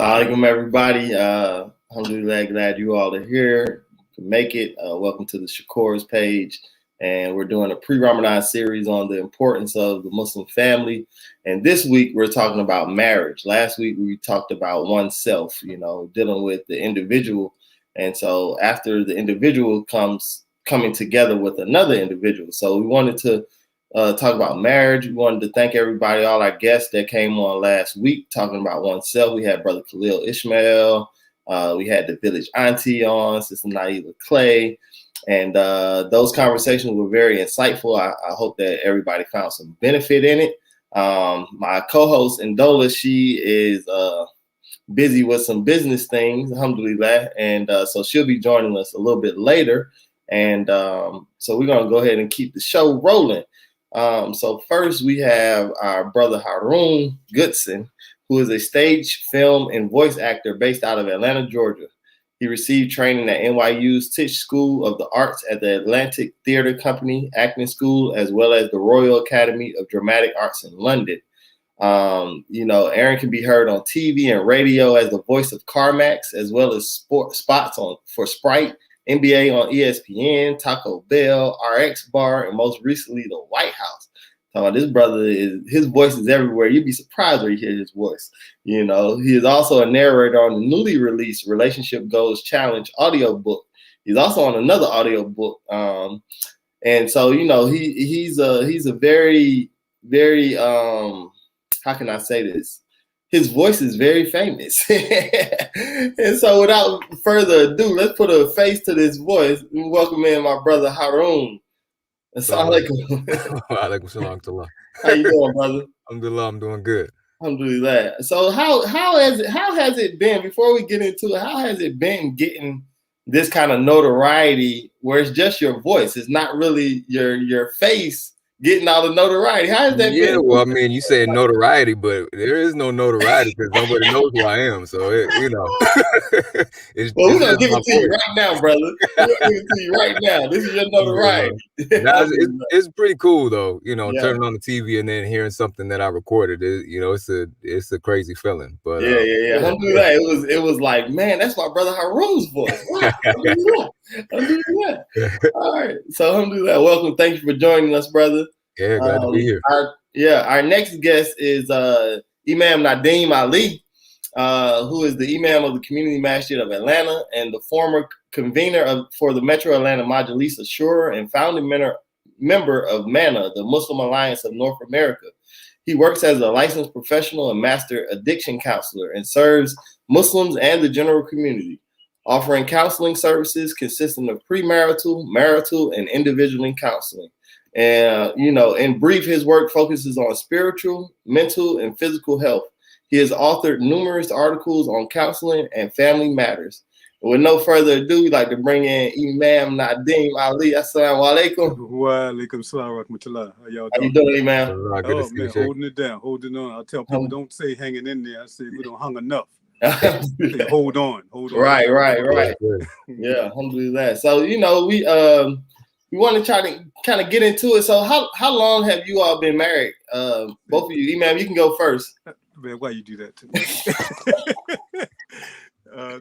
Assalamualaikum, everybody. Alhamdulillah, glad you all are here. You can make it. Welcome to the Shakur's page. And we're doing a pre-Ramadan series on the importance of the Muslim family. And this week, we're talking about marriage. Last week, we talked about oneself, dealing with the individual. And so after the individual coming together with another individual. So we wanted to talk about marriage. We wanted to thank everybody, all our guests that came on last week talking about oneself. We had Brother Khalil Ishmael. We had the Village Auntie on, Sister Naila Clay. And those conversations were very insightful. I hope that everybody found some benefit in it. My co-host, Ndola, she is busy with some business things, alhamdulillah. And so she'll be joining us a little bit later. And so we're going to go ahead and keep the show rolling. So first we have our brother Harun Goodson, who is a stage, film, and voice actor based out of Atlanta, Georgia. He received training at NYU's Tisch School of the Arts at the Atlantic Theatre Company Acting School, as well as the Royal Academy of Dramatic Arts in London. Aaron can be heard on TV and radio as the voice of CarMax, as well as spots for Sprite, NBA on ESPN, Taco Bell, RX Bar, and most recently the White House. This brother his voice is everywhere. You'd be surprised when you hear his voice. He is also a narrator on the newly released Relationship Goals Challenge audiobook. He's also on another audiobook. And so, he's a very, very how can I say this? His voice is very famous. And so without further ado, let's put a face to this voice and welcome in my brother Harun. Assalamualaikum. Walaikum salam to How you doing, brother? Alhamdulillah, I'm doing good. Alhamdulillah. So how has it been, before we get into it, how has it been getting this kind of notoriety where it's just your voice? It's not really your face getting all the notoriety. How has that been? Yeah, well, I mean, you said notoriety, but there is no notoriety because nobody knows who I am. So, well, we're going to give it to you right now, brother. We're going to give it to you right now. This is your notoriety. It's pretty cool, though, turning on the TV and then hearing something that I recorded. It's a crazy feeling. But yeah. Alhamdulillah. It was like, man, that's my brother Harun's voice. Alhamdulillah. All right. So, alhamdulillah, welcome. Thank you for joining us, brother. Yeah, glad to be here. Our next guest is Imam Nadim Ali, who is the Imam of the Community Masjid of Atlanta and the former convener for the Metro Atlanta Majlis Ashura and founding member of MANA, the Muslim Alliance of North America. He works as a licensed professional and master addiction counselor and serves Muslims and the general community, offering counseling services consisting of premarital, marital, and individual counseling. And, in brief, his work focuses on spiritual, mental, and physical health. He has authored numerous articles on counseling and family matters. With no further ado, we'd like to bring in Imam Nadim Ali. Assalamu alaikum. Wa alaikum salam wa rahmatullah. How you doing, Imam? Oh, man, holding it down, holding on. I tell people, don't say hanging in there. I say we don't hung enough. Say, hold on. Right. Yeah, alhamdulillah. So, we want to try to kind of get into it. So how long have you all been married? Both of you. Imam, you can go first. Man, why you do that to me?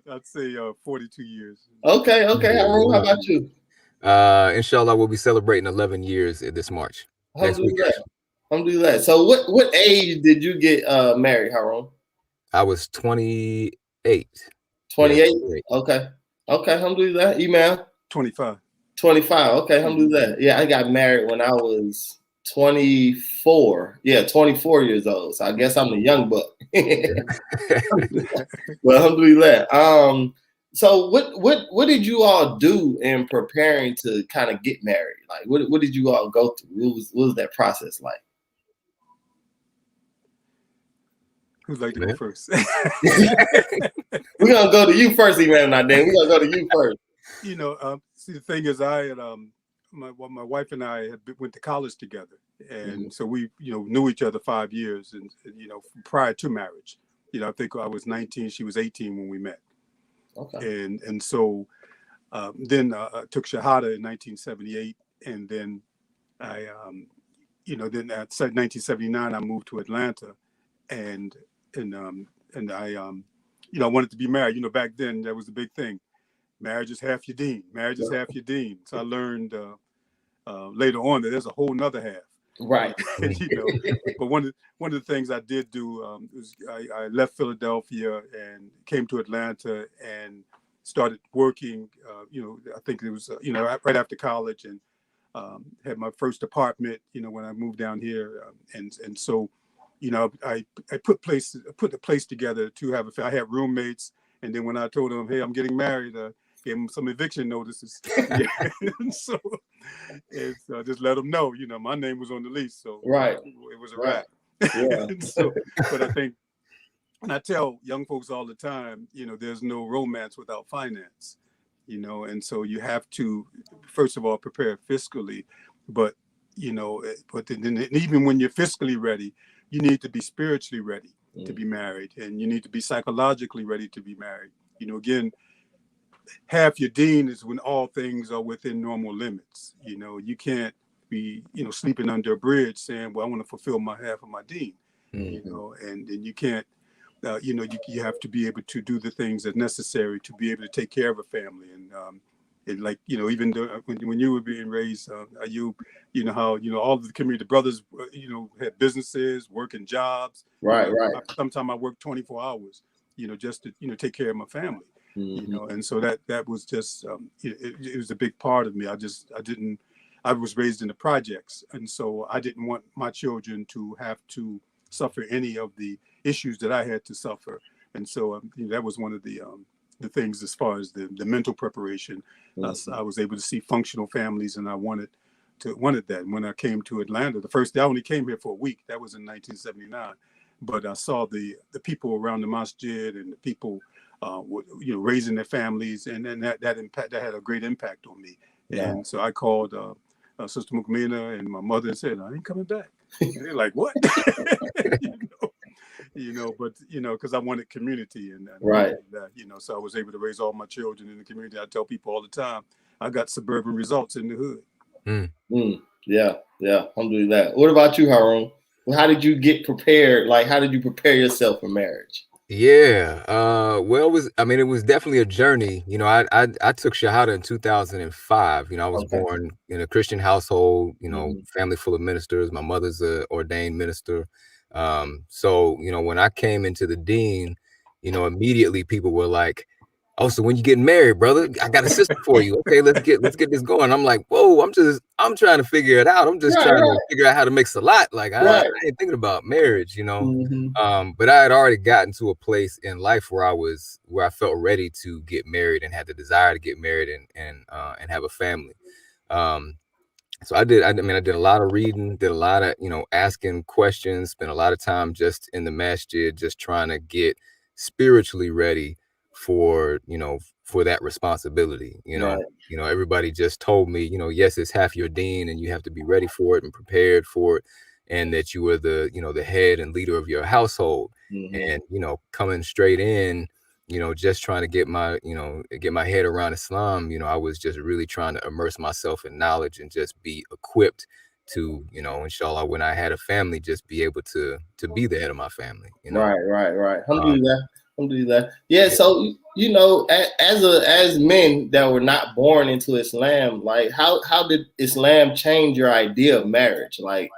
I'd say 42 years. Okay. Harun, how about you? Inshallah, we'll be celebrating 11 years this March. Alhamdulillah. So what age did you get married, Harun? I was 28. 28? Okay. Alhamdulillah. Imam? 25. 25. Okay, alhamdulillah. Yeah, I got married when I was 24. Yeah, 24 years old. So I guess I'm a young buck. Well, alhamdulillah. So what did you all do in preparing to kind of get married? Like, what did you all go through? What was that process like? Who'd like to go first? We're gonna go to you first, Imam Nadim. We're gonna go to you first. See, the thing is, I had my wife and I went to college together, and so we knew each other 5 years, and prior to marriage. I think I was 19, she was 18 when we met. Okay. And so then I took Shahada in 1978, and then I then at 1979 I moved to Atlanta, and I I wanted to be married. Back then that was the big thing. Marriage is half your deen. Marriage is half your deen. So I learned later on that there's a whole nother half. Right. But one of the things I did do was I left Philadelphia and came to Atlanta and started working. I think it was right after college, and had my first apartment. When I moved down here, and so I put the place together to have I had roommates, and then when I told them, hey, I'm getting married, gave them some eviction notices. And so I just let them know, my name was on the lease, so right, it was a wrap. Yeah. But I think, and I tell young folks all the time, there's no romance without finance, and so you have to, first of all, prepare fiscally, but then even when you're fiscally ready, you need to be spiritually ready to be married, and you need to be psychologically ready to be married. Again, half your deen is when all things are within normal limits. You can't be, sleeping under a bridge saying, well, I want to fulfill my half of my deen, and then you can't, you have to be able to do the things that's necessary to be able to take care of a family. And like, even though, when you were being raised, how, all of the community brothers, had businesses, working jobs. Right. Sometimes I worked 24 hours, just to, take care of my family. And so that was just it was a big part of me. I was raised in the projects, and so I didn't want my children to have to suffer any of the issues that I had to suffer. And so that was one of the things as far as the mental preparation. I was able to see functional families, and I wanted that. And when I came to Atlanta, the first day I only came here for a week. That was in 1979, but I saw the people around the masjid and the people raising their families, and then that had a great impact on me. Yeah. And so I called Sister Mukmina and my mother and said, I ain't coming back. And they're like, what? But because I wanted community, and right. That, so I was able to raise all my children in the community. I tell people all the time, I got suburban results in the hood. Yeah. Alhamdulillah. What about you, Harun? How did you get prepared? Like, how did you prepare yourself for marriage? Yeah. Well, it was definitely a journey. I took Shahada in 2005. I was born in a Christian household, family full of ministers. My mother's an ordained minister. So, when I came into the deen, immediately people were like, oh, so when you getting married, brother? I got a sister for you. Okay, let's get this going. I'm like, whoa, I'm trying to figure it out. I'm just trying to figure out how to make salat. Like I ain't thinking about marriage, But I had already gotten to a place in life where I felt ready to get married and had the desire to get married and have a family. So I did a lot of reading, did a lot of, asking questions, spent a lot of time just in the masjid, just trying to get spiritually ready for that responsibility. Everybody just told me, yes, it's half your deen and you have to be ready for it and prepared for it, and that you were the head and leader of your household. And coming straight in, just trying to get my head around Islam, I was just really trying to immerse myself in knowledge and just be equipped to, inshallah, when I had a family, just be able to be the head of my family. Right. Alhamdulillah. Yeah. So, as men that were not born into Islam, like how did Islam change your idea of marriage? Like,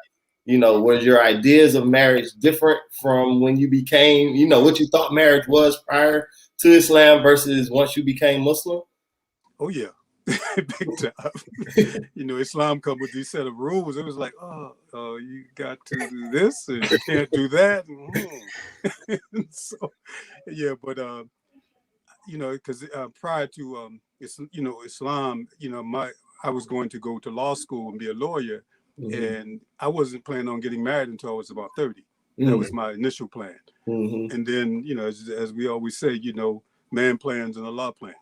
was your ideas of marriage different from when you became, what you thought marriage was prior to Islam versus once you became Muslim? Oh yeah. Big time. Islam come with these set of rules. It was like, you got to do this and you can't do that. So, yeah, but because prior to Islam, I was going to go to law school and be a lawyer, and I wasn't planning on getting married until I was about 30. That was my initial plan. And then, as we always say, man plans and Allah plans.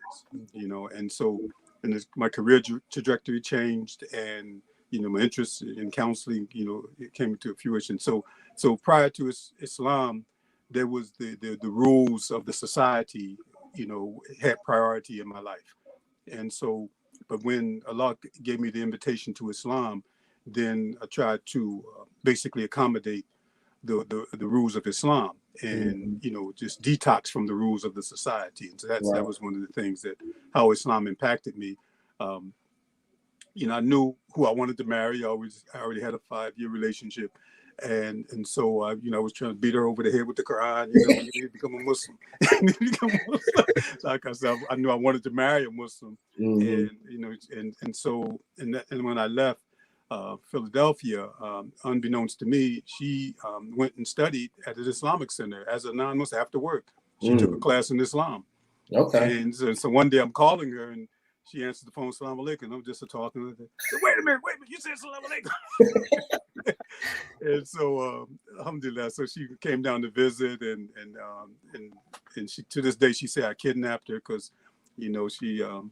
And so. And my career trajectory changed, and my interest in counseling, it came to fruition. So prior to Islam, there was the rules of the society, had priority in my life. And so, but when Allah gave me the invitation to Islam, then I tried to basically accommodate the rules of Islam. and just detox from the rules of the society. And so that was one of the things that how Islam impacted me. I knew who I wanted to marry. I already had a 5-year relationship. And so I was trying to beat her over the head with the Quran, you need to become a Muslim. Like I said, I knew I wanted to marry a Muslim. And so when I left Philadelphia, unbeknownst to me, she went and studied at an Islamic center as a non-Muslim after work. She took a class in Islam. Okay. And so one day I'm calling her and she answered the phone, "Salam alaikum." I'm just talking with her. So, wait a minute, you said salam alaikum. And so, alhamdulillah, so she came down to visit, and she, to this day, she said I kidnapped her because, she, from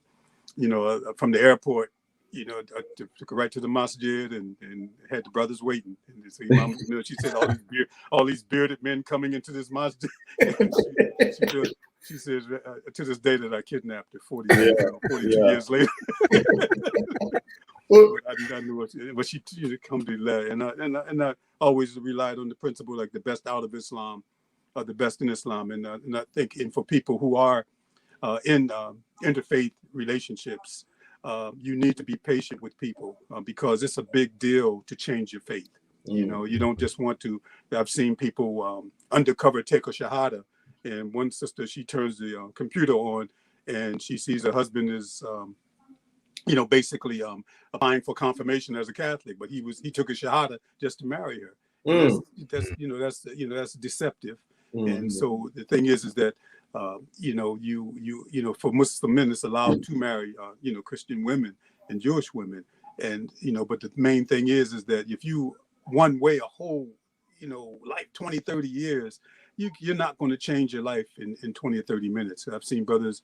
the airport, I took her right to the masjid and had the brothers waiting. And so, she said all these bearded men coming into this masjid. And she says to this day that I kidnapped her 42 years later. I knew but she come to that, and I always relied on the principle like the best out of Islam, the best in Islam, and I think for people who are in interfaith relationships, you need to be patient with people because it's a big deal to change your faith. You don't just want to. I've seen people undercover take a shahada. And one sister, she turns the computer on and she sees her husband is, basically applying for confirmation as a Catholic, but he took a shahada just to marry her. That's deceptive. And so the thing is that, for Muslim men, it's allowed to marry, Christian women and Jewish women. And, but the main thing is that if you one way a whole, life, 20, 30 years, you're not going to change your life in 20 or 30 minutes. I've seen brothers,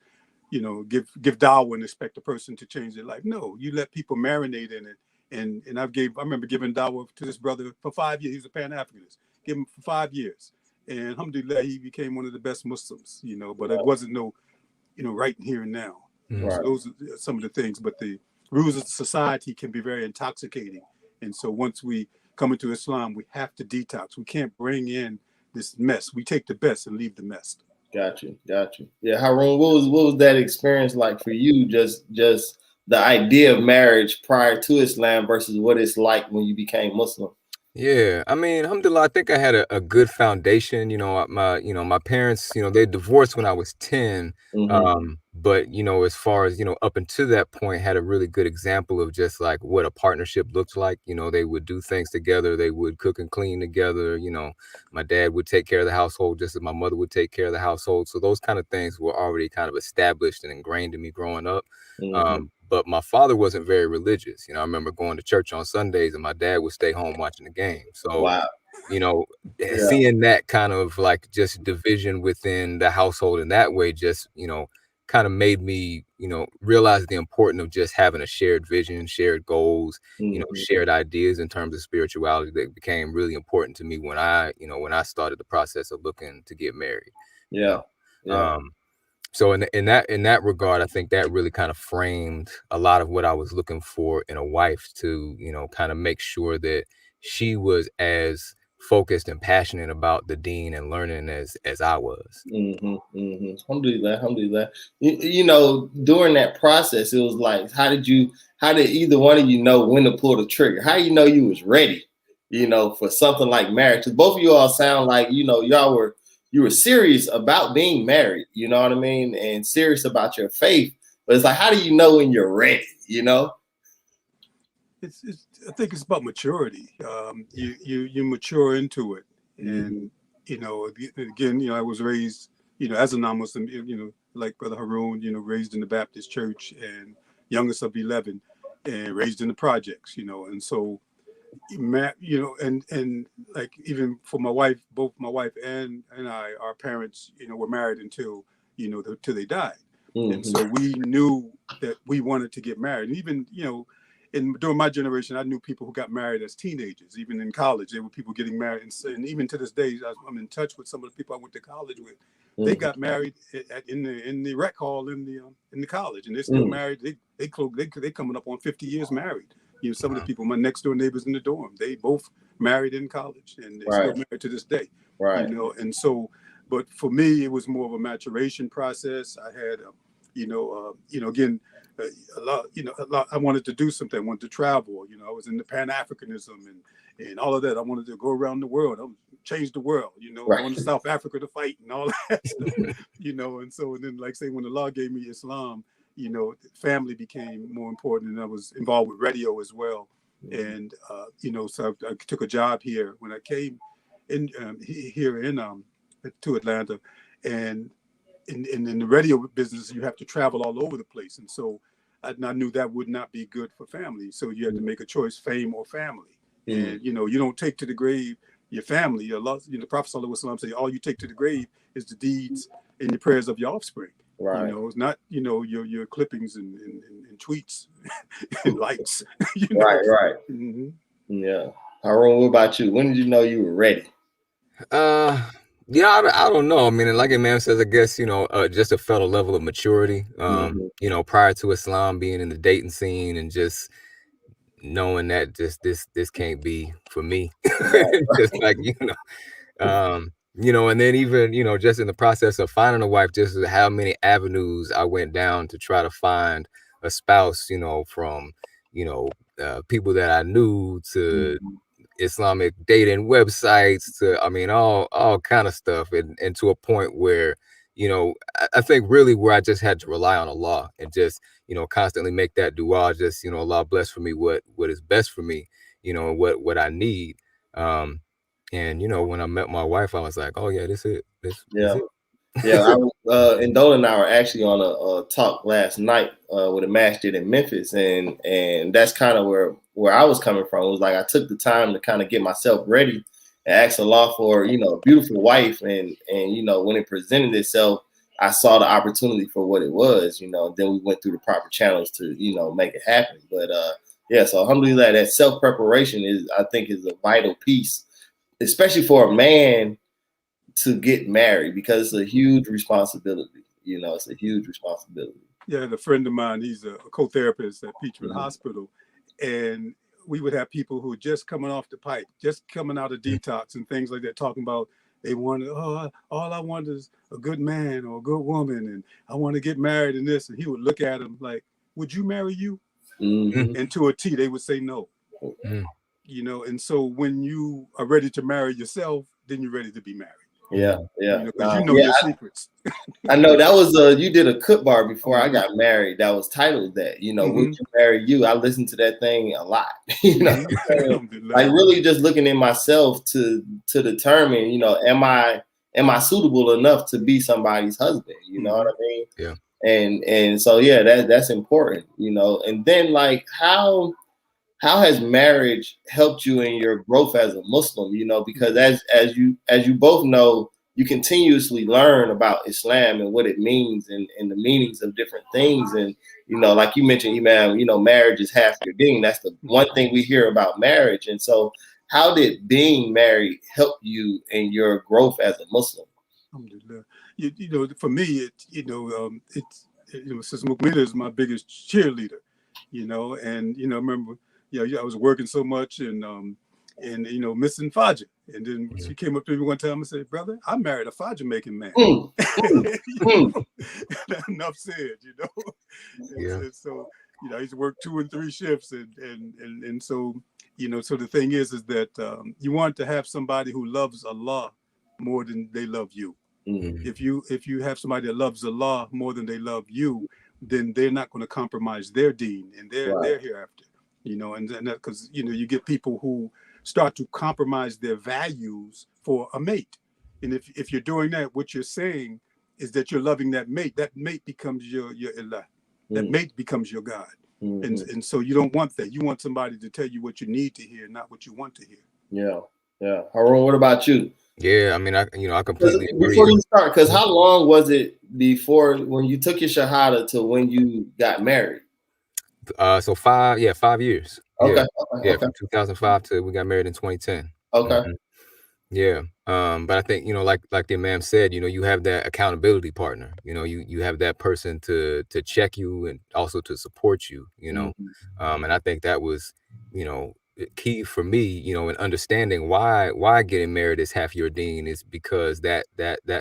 give dawah and expect a person to change their life. No, you let people marinate in it. And I remember giving dawah to this brother for 5 years. He's a Pan-Africanist. Give him for 5 years. And alhamdulillah, he became one of the best Muslims, but it wasn't no, right here and now. So those are some of the things. But the rules of society can be very intoxicating. And so once we come into Islam, we have to detox. We can't bring in this mess. We take the best and leave the mess. Got you. Yeah, Harun, what was that experience like for you? Just the idea of marriage prior to Islam versus what it's like when you became Muslim. Yeah, I mean, alhamdulillah, I think I had a good foundation. My parents, they divorced when I was 10. But, as far as, up until that point, had a really good example of just like what a partnership looks like. They would do things together. They would cook and clean together. My dad would take care of the household just as my mother would take care of the household. So those kind of things were already kind of established and ingrained in me growing up. But my father wasn't very religious. I remember going to church on Sundays and my dad would stay home watching the game. So, seeing that kind of like just division within the household in that way, just, kind of made me, realize the importance of just having a shared vision, shared goals, shared ideas in terms of spirituality that became really important to me when I started the process of looking to get married. So in that regard, I think that really kind of framed a lot of what I was looking for in a wife to, kind of make sure that she was as focused and passionate about the deen and learning as I was. Alhamdulillah. During that process, it was like, how did either one of you know when to pull the trigger? How do you know you was ready, for something like marriage? Because both of you all sound like, you were serious about being married, you know what I mean? And serious about your faith. But it's like, how do you know when you're ready, I think it's about maturity. You mature into it. And, again, I was raised, as a non-Muslim, like Brother Harun, raised in the Baptist church and youngest of 11 and raised in the projects, and so, and like even for my wife, both my wife and I, our parents, were married until they died. And so we knew that we wanted to get married. And even, during my generation, I knew people who got married as teenagers. Even in college, there were people getting married. And even to this day, I'm in touch with some of the people I went to college with. They got married in the rec hall in the college, and they're still married. They coming up on 50 years married. Some of the people, my next door neighbors in the dorm, they both married in college, and they're Right. still married to this day. Right. You know, and so, but for me, it was more of a maturation process. I had, again, a lot. I wanted to do something. I wanted to travel. You know, I was into Pan Africanism and all of that. I wanted to go around the world. I change the world. You know, Right. going to South Africa to fight and all that stuff. You know, and so and then, like say, when the law gave me Islam, you know, family became more important, and I was involved with radio as well. And you know, so I took a job here when I came in here in to Atlanta, and in the radio business, you have to travel all over the place, and so I knew that would not be good for family. So you had to make a choice: fame or family. And you know, you don't take to the grave your family. Allah, you know, the Prophet Sallallahu Alaihi Wasallam said, all you take to the grave is the deeds and the prayers of your offspring. Right. You know, it's not, you know, your clippings and tweets and likes. You know? Right. Mm-hmm. Yeah. Haroon, what about you? When did you know you were ready? Yeah, I don't know. I mean, like Imam says, I guess, you know, just a felt a level of maturity, you know, prior to Islam, being in the dating scene and just knowing that just this can't be for me. Just like, you know, and then even, you know, just in the process of finding a wife, just how many avenues I went down to try to find a spouse, you know, from, you know, people that I knew to Islamic dating websites to, I mean, all kind of stuff, and to a point where, you know, I think really where I just had to rely on Allah and just, you know, constantly make that dua, just, you know, Allah bless for me what is best for me, you know, what I need. And you know, when I met my wife, I was like, oh yeah, this is it. Yeah, I was, and Dolan and I were actually on a talk last night with a masjid in Memphis, and that's kind of where I was coming from. It was like I took the time to kind of get myself ready and ask Allah for, you know, a beautiful wife, and you know, when it presented itself, I saw the opportunity for what it was, you know. Then we went through the proper channels to, you know, make it happen. But yeah, so alhamdulillah, that self preparation is, I think, is a vital piece, especially for a man to get married, because it's a huge responsibility. You know, it's a huge responsibility. Yeah, and a friend of mine, he's a co-therapist at Peachman Hospital, and we would have people who are just coming off the pipe, just coming out of detox and things like that, talking about they want, all I want is a good man or a good woman, and I want to get married and this. And he would look at him like, would you marry you? And to a T, they would say no. You know, and so when you are ready to marry yourself, then you're ready to be married. Yeah. Because you know your secrets. I know that was you did a cut bar before I got married that was titled that, you know, would you marry you? I listened to that thing a lot, you know, like really just looking in myself to determine, you know, am I suitable enough to be somebody's husband? You know what I mean? Yeah. And so yeah, that's important, you know. And then like how has marriage helped you in your growth as a Muslim? You know, because as you both know, you continuously learn about Islam and what it means and the meanings of different things. And, you know, like you mentioned, Imam, you know, marriage is half your deen. That's the one thing we hear about marriage. And so how did being married help you in your growth as a Muslim? You know, for me, Sister Mukmina is my biggest cheerleader, you know, and, you know, remember, I was working so much and you know, missing Fajr. And then she came up to me one time and said, brother, I married a Fajr making man. Enough said, you know. And so, you know, I used to work 2 and 3 shifts. And so, you know, so the thing is that you want to have somebody who loves Allah more than they love you. If you have somebody that loves Allah more than they love you, then they're not going to compromise their deen and their hereafter. You know, and that because, you know, you get people who start to compromise their values for a mate. And if you're doing that, what you're saying is that you're loving that mate. That mate becomes your ilah. That mate becomes your God. And so you don't want that. You want somebody to tell you what you need to hear, not what you want to hear. Yeah. Haroon, what about you? Yeah, I mean, I completely agree. Before you start, because how long was it before when you took your shahada to when you got married? So 5 years. Okay. From 2005 to we got married in 2010. Okay. Yeah. But I think, you know, like the Imam said, you know, you have that accountability partner. You know, you have that person to check you and also to support you, you know. And I think that was, you know, key for me, you know, in understanding why getting married is half your deen is because that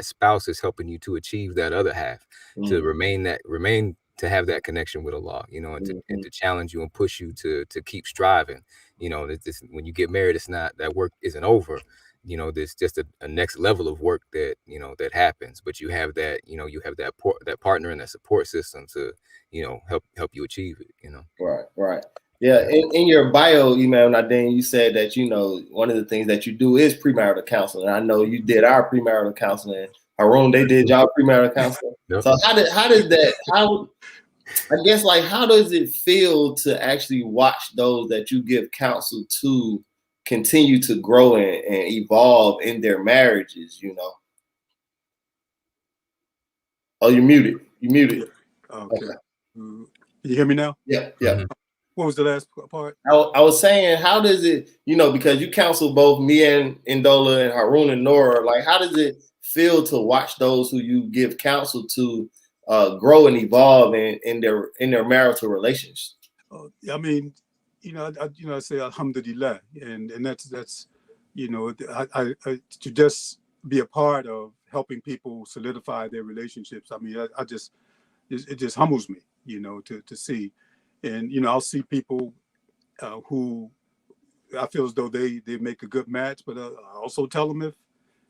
spouse is helping you to achieve that other half, to remain to have that connection with Allah, you know, and to challenge you and push you to keep striving. You know, when you get married, it's not that work isn't over. You know, there's just a next level of work that, you know, that happens, but you have that, you know, you have that partner and that support system to, you know, help you achieve it, you know. Right. Yeah, in your bio, Imam Nadim, you said that, you know, one of the things that you do is premarital counseling. I know you did our premarital counseling. Harun, they did y'all premarital counseling. Yep. So how does it feel to actually watch those that you give counsel to continue to grow and evolve in their marriages, you know? Oh, you're muted. You're muted. Okay. You hear me now? Yeah. What was the last part? I was saying, how does it, you know, because you counsel both me and Ndola and Harun and Nora, like, how does it feel to watch those who you give counsel to grow and evolve in their marital relations? I mean, you know, I say Alhamdulillah, and that's, you know, I to just be a part of helping people solidify their relationships. I mean, it just humbles me, you know, to see. And, you know, I'll see people who I feel as though they make a good match, but I also tell them, if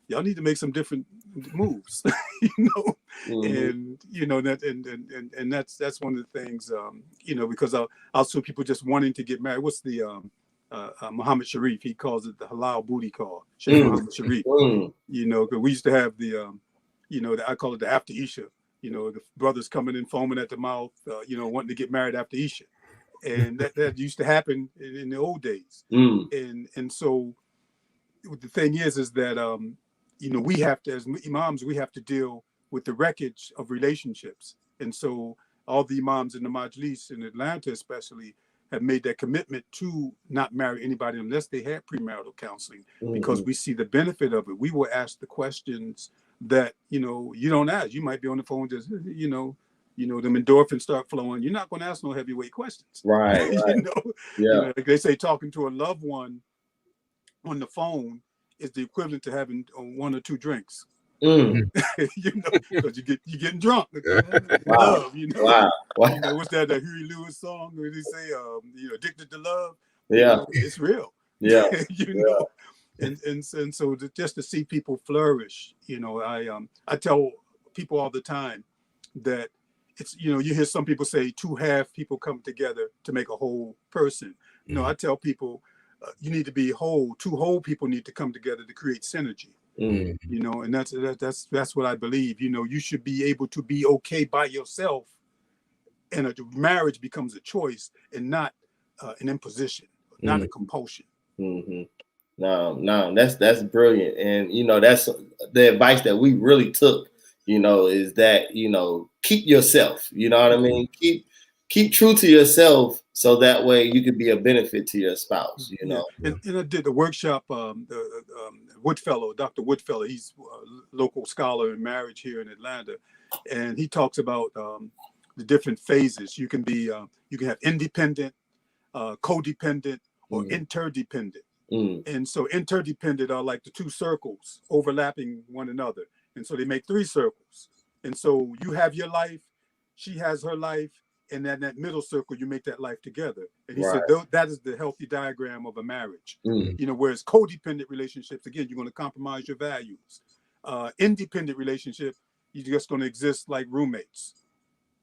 y'all need to make some different moves, you know, and, you know, that, and that's one of the things, you know, because I'll see people just wanting to get married. What's the Muhammad Sharif? He calls it the halal booty call, Sheikh Muhammad Sharif, you know, because we used to have the, you know, I call it the after Isha. You know, the brothers coming in foaming at the mouth, you know, wanting to get married after Isha. And that used to happen in the old days. And so the thing is that, you know, we have to, as imams, we have to deal with the wreckage of relationships. And so all the imams in the Majlis in Atlanta especially have made that commitment to not marry anybody unless they had premarital counseling, because we see the benefit of it. We will ask the questions that, you know, you don't ask. You might be on the phone just, you know, them endorphins start flowing. You're not going to ask no heavyweight questions. Right. You know? You know, like they say, talking to a loved one on the phone is the equivalent to having 1 or 2 drinks. You know, because you're getting drunk. Love, you know. Wow. You know, what's that Huey Lewis song where they say, you know, addicted to love? Yeah. You know, it's real. Yeah. You know. And so just to see people flourish, you know, I tell people all the time that it's, you know, you hear some people say 2 half people come together to make a whole person. No, I tell people you need to be whole. 2 whole people need to come together to create synergy. You know, and that's what I believe. You know, you should be able to be okay by yourself, and a marriage becomes a choice and not an imposition, not a compulsion. No, that's brilliant. And, you know, that's the advice that we really took, you know, is that, you know, keep yourself, you know what I mean? Keep true to yourself, so that way you could be a benefit to your spouse, you know. And I did a workshop, Woodfellow, Dr. Woodfellow, he's a local scholar in marriage here in Atlanta. And he talks about the different phases. You can have independent, codependent, or interdependent. And so interdependent are like the 2 circles overlapping one another. And so they make 3 circles. And so you have your life, she has her life, and then that middle circle, you make that life together. And he said that is the healthy diagram of a marriage. You know, whereas codependent relationships, again, you're going to compromise your values. Independent relationship, you're just going to exist like roommates.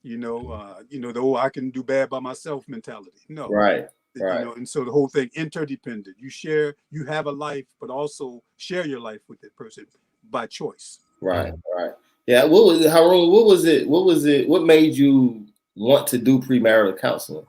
You know, the I can do bad by myself mentality. No. Right. You know, and so the whole thing, interdependent. You have a life, but also share your life with that person by choice. Right. Yeah. What was it, Harun? What made you want to do premarital counseling?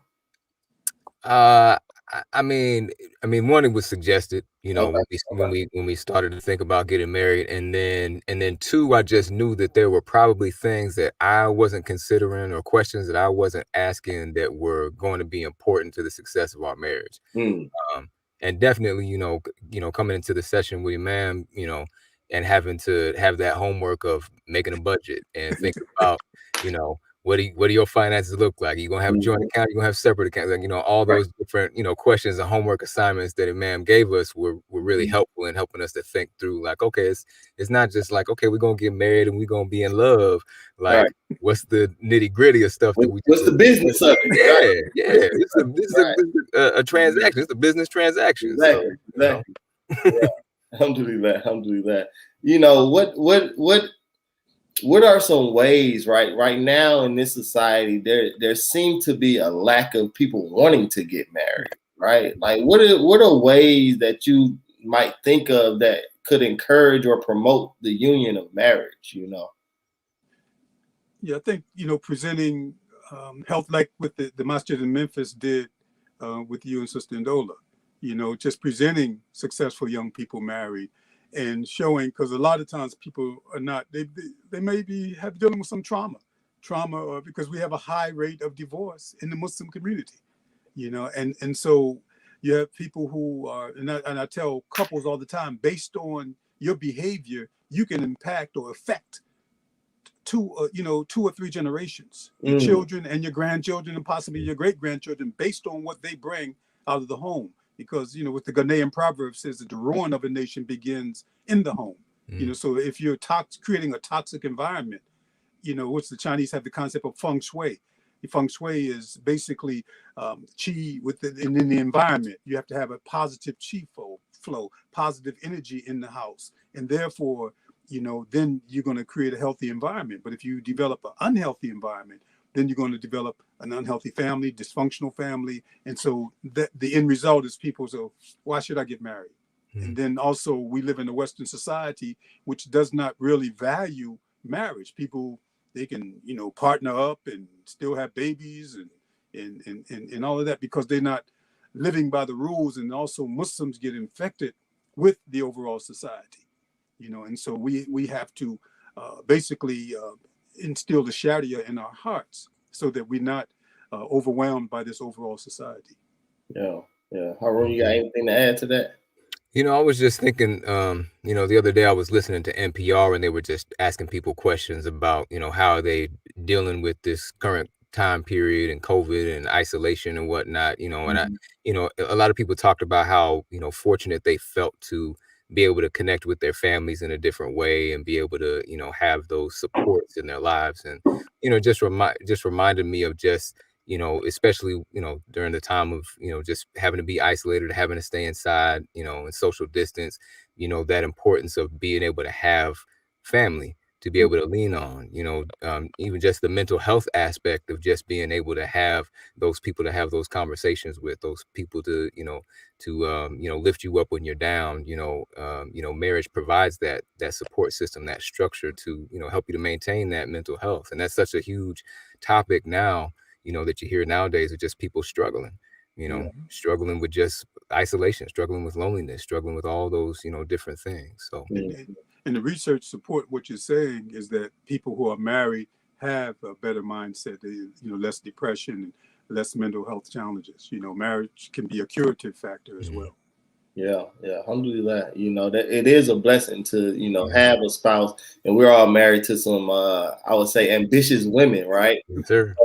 I mean, one, it was suggested, you know, when we started to think about getting married, and then 2, I just knew that there were probably things that I wasn't considering or questions that I wasn't asking that were going to be important to the success of our marriage. And definitely, you know, coming into the session with Imam, you know, and having to have that homework of making a budget and thinking about, you know, what do your finances look like? Are you gonna have a joint account? You gonna have separate accounts? Like, all those different, questions and homework assignments that Imam gave us were really helpful in helping us to think through, like, okay, it's not just like, okay, we're gonna get married and we're gonna be in love. Like, what's the nitty gritty of stuff that we what's the business of it? Yeah. This is a transaction. It's a business transaction. Exactly. So, Alhamdulillah. What are some ways right now in this society there seem to be a lack of people wanting to get married, right? Like what are ways that you might think of that could encourage or promote the union of marriage? Yeah, I think presenting health, like with the masjid in Memphis did with you and Sister Ndola, just presenting successful young people married and showing, because a lot of times people are not, they may be dealing with some trauma, or because we have a high rate of divorce in the Muslim community, and so you have people who are, and I tell couples all the time, based on your behavior, you can impact or affect two or three generations, your children and your grandchildren and possibly your great grandchildren, based on what they bring out of the home. Because with the Ghanaian proverb says that the ruin of a nation begins in the home. So if you're creating a toxic environment, what's the Chinese have the concept of feng shui. The feng shui is basically qi in the environment. You have to have a positive qi flow, positive energy in the house, and therefore then you're going to create a healthy environment. But if you develop an unhealthy environment, then you're going to develop an unhealthy family, dysfunctional family. And so the end result is people say, why should I get married? And then also we live in a Western society, which does not really value marriage. People, they can, partner up and still have babies and all of that because they're not living by the rules. And also Muslims get infected with the overall society, and so we have to basically instill the Sharia in our hearts so that we're not overwhelmed by this overall society. Yeah. Harun, you got anything to add to that? I was just thinking, the other day I was listening to NPR and they were just asking people questions about, how are they dealing with this current time period and COVID and isolation and whatnot, and a lot of people talked about how, fortunate they felt to be able to connect with their families in a different way and be able to, have those supports in their lives. And, just reminded me of just, especially, during the time of, just having to be isolated, having to stay inside, and social distance, that importance of being able to have family to be able to lean on, even just the mental health aspect of just being able to have those people to have those conversations with, those people to, lift you up when you're down. Marriage provides that support system, that structure to, help you to maintain that mental health. And that's such a huge topic now, that you hear nowadays of just people struggling, struggling with just isolation, struggling with loneliness, struggling with all those, different things. So. And the research support what you're saying is that people who are married have a better mindset, less depression and less mental health challenges. Marriage can be a curative factor as well. Yeah. Alhamdulillah. That it is a blessing to, have a spouse, and we're all married to some, I would say, ambitious women, right? Sure.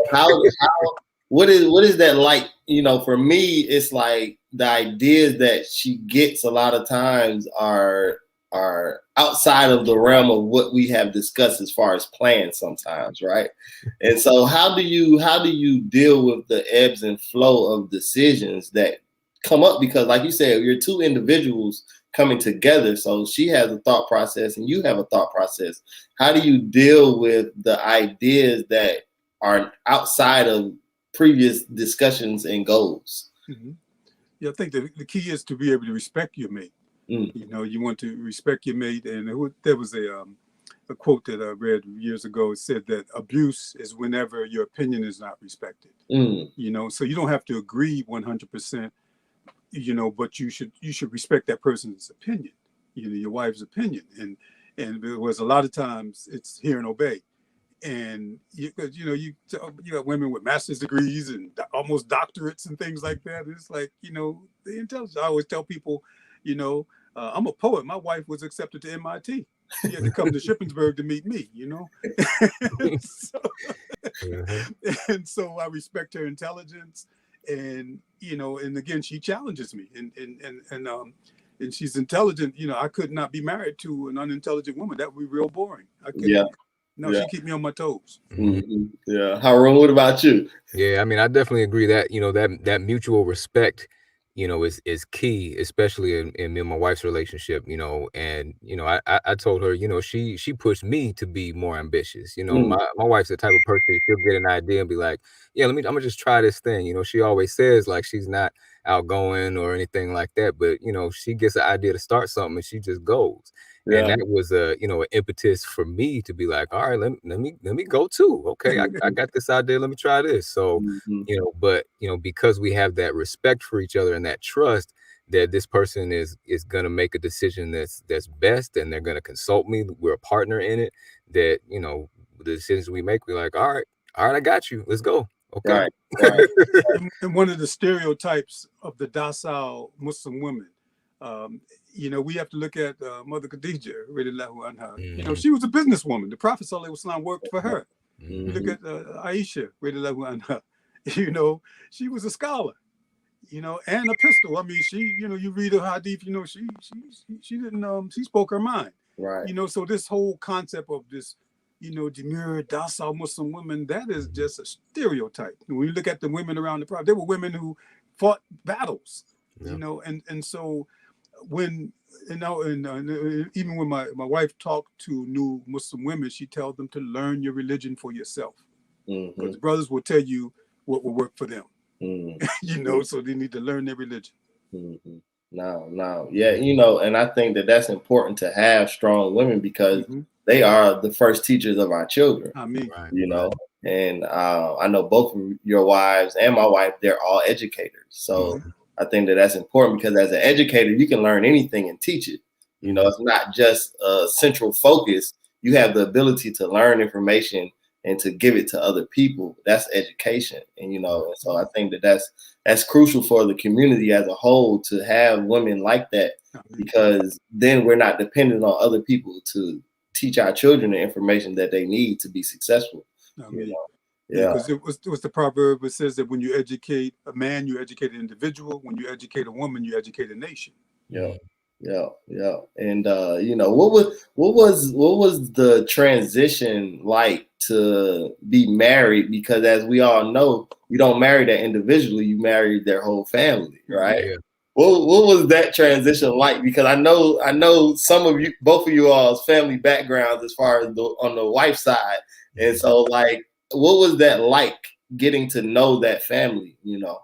What is that like? For me, it's like the ideas that she gets a lot of times are outside of the realm of what we have discussed as far as plans sometimes, right? And so how do you deal with the ebbs and flow of decisions that come up? Because like you said, you're two individuals coming together. So she has a thought process and you have a thought process. How do you deal with the ideas that are outside of previous discussions and goals? Yeah, I think the key is to be able to respect your mate. You want to respect your mate. And there was a quote that I read years ago. It said that abuse is whenever your opinion is not respected. So you don't have to agree 100%, but you should respect that person's opinion, your wife's opinion. And there was a lot of times it's hear and obey. And you got women with master's degrees and almost doctorates and things like that. It's like, the intelligence. I always tell people, I'm a poet. My wife was accepted to MIT. She had to come to Shippensburg to meet me, you know. So, and so I respect her intelligence, and you know, and again, she challenges me, and she's intelligent. You know, I could not be married to an unintelligent woman. That would be real boring. I couldn't. Yeah. No, she keep me on my toes. Yeah. Haroon, what about you? Yeah, I mean, I definitely agree that, you know, that mutual respect, you know, is key, especially in me and my wife's relationship, you know. And, you know, I told her, you know, she pushed me to be more ambitious. You know, my wife's the type of person, she'll get an idea and be like, yeah, I'm gonna just try this thing. You know, she always says like she's not outgoing or anything like that, but you know, she gets an idea to start something and she just goes. And that was you know, an impetus for me to be like, all right, let me go too. Okay, I got this idea. Let me try this. So, you know, but you know, because we have that respect for each other and that trust that this person is gonna make a decision that's best, and they're gonna consult me. We're a partner in it. That, you know, the decisions we make, we're like, all right, I got you. Let's go. Okay. Right. And one of the stereotypes of the docile Muslim women, you know, we have to look at Mother Khadija, radiallahu anha. You know, she was a businesswoman. The Prophet sallallahu alaihi wasallam worked for her. You look at Aisha, radiallahu anha. You know, she was a scholar. You know, and a pistol. I mean, she, you know, you read a hadith. You know, she didn't. She spoke her mind. Right. You know, so this whole concept of this, you know, demure, docile Muslim women, that is just a stereotype. When you look at the women around the Prophet, there were women who fought battles. You know, and so when, you know, and even when my wife talked to new Muslim women, she tells them to learn your religion for yourself. Because brothers will tell you what will work for them. You know, so they need to learn their religion. No. Yeah, you know, and I think that that's important to have strong women because they are the first teachers of our children. I mean, you know, and I know both of your wives and my wife, they're all educators. So I think that that's important because as an educator, you can learn anything and teach it. You know, it's not just a central focus. You have the ability to learn information and to give it to other people. That's education. And, you know, and so I think that that's crucial for the community as a whole to have women like that, because then we're not dependent on other people to teach our children the information that they need to be successful. You know? Because it was the proverb that says that when you educate a man, you educate an individual. When you educate a woman, you educate a nation. Yeah. And you know, what was the transition like to be married? Because as we all know, you don't marry that individually, you marry their whole family, right? What was that transition like? Because I know some of you, both of you all's family backgrounds as far as on the wife's side. And so like, what was that like getting to know that family, you know?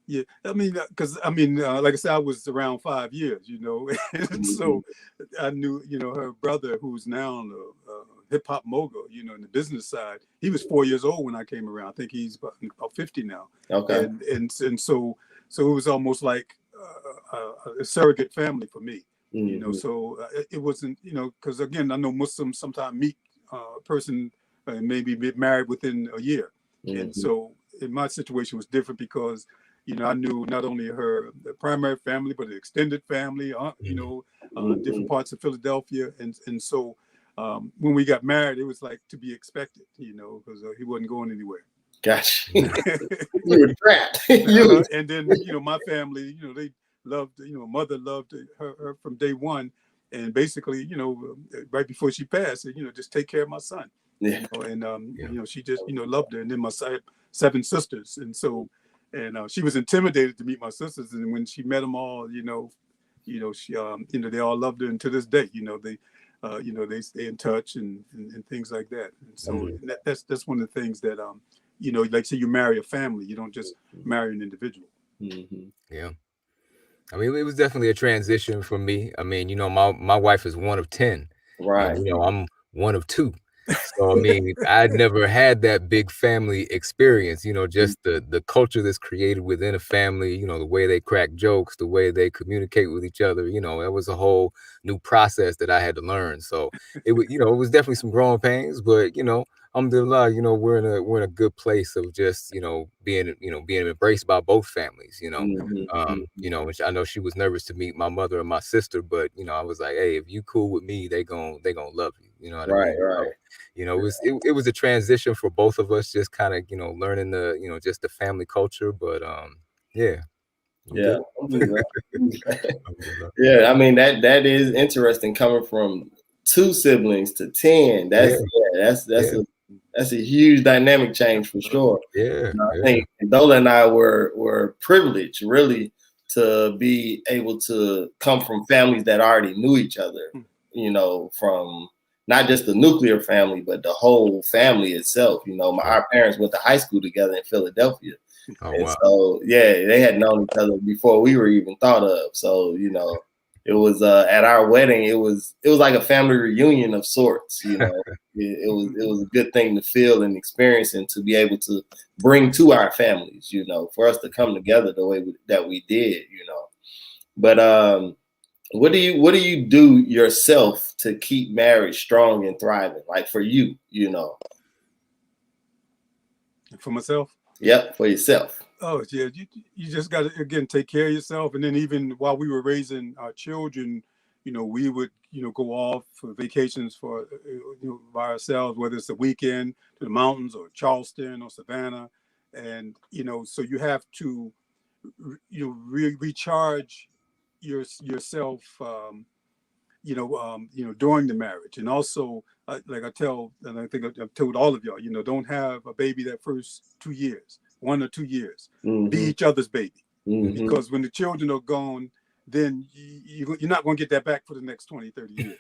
Yeah, I mean, because like I said, I was around 5 years, you know, and so I knew, you know, her brother, who's now a hip hop mogul, you know, in the business side. He was 4 years old when I came around. I think he's about 50 now. Okay. And so it was almost like a surrogate family for me, you know. So it wasn't, you know, because again, I know Muslims sometimes meet a person and maybe get married within a year, and so in my situation was different because, you know, I knew not only her primary family, but an extended family, you know, different parts of Philadelphia. And so when we got married, it was like to be expected, you know, because he wasn't going anywhere. Gosh, you were trapped. And then, you know, my family, you know, they loved, you know, mother loved her from day one. And basically, you know, right before she passed, you know, just take care of my son. Yeah. You know, and, you know, she just, you know, loved her. And then my 7 sisters. And so, and she was intimidated to meet my sisters, and when she met them all, you know, she, you know, they all loved her, and to this day, you know, they stay in touch and things like that. And so that's one of the things that, you know, like say you marry a family, you don't just marry an individual. Yeah, I mean, it was definitely a transition for me. I mean, you know, my wife is one of 10, right? And, you know, I'm one of 2. So, I mean, I'd never had that big family experience, you know, just the culture that's created within a family, you know, the way they crack jokes, the way they communicate with each other, you know, it was a whole new process that I had to learn. So it was, you know, it was definitely some growing pains, but, you know, alhamdulillah, we're in a good place of just, being embraced by both families, which I know she was nervous to meet my mother and my sister, but, I was like, hey, if you cool with me, they gonna love you. You know what I mean? Right. So, it was a transition for both of us, just kind of, learning the, just the family culture, but, yeah. Yeah. Alhamdulillah. Yeah. I mean, that is interesting coming from 2 siblings to 10. That's a huge dynamic change for sure. Yeah. I think Dola and I were privileged really to be able to come from families that already knew each other, from not just the nuclear family, but the whole family itself. Our parents went to high school together in Philadelphia. Oh, and wow. so, they had known each other before we were even thought of. So, it was at our wedding, it was like a family reunion of sorts. It was a good thing to feel and experience and to be able to bring to our families, for us to come together the way that we did, But what do you do yourself to keep marriage strong and thriving? Like for you, For myself? Yep, for yourself. Oh, yeah. You just got to, again, take care of yourself. And then even while we were raising our children, we would, go off for vacations for, by ourselves, whether it's a weekend to the mountains or Charleston or Savannah. And, so you have to, recharge yourself, during the marriage. And also, like I tell, and I think I've told all of y'all, don't have a baby that first 2 years, 1 or 2 years. Mm-hmm. Be each other's baby. Mm-hmm. Because when the children are gone, then you're not going to get that back for the next 20, 30 years.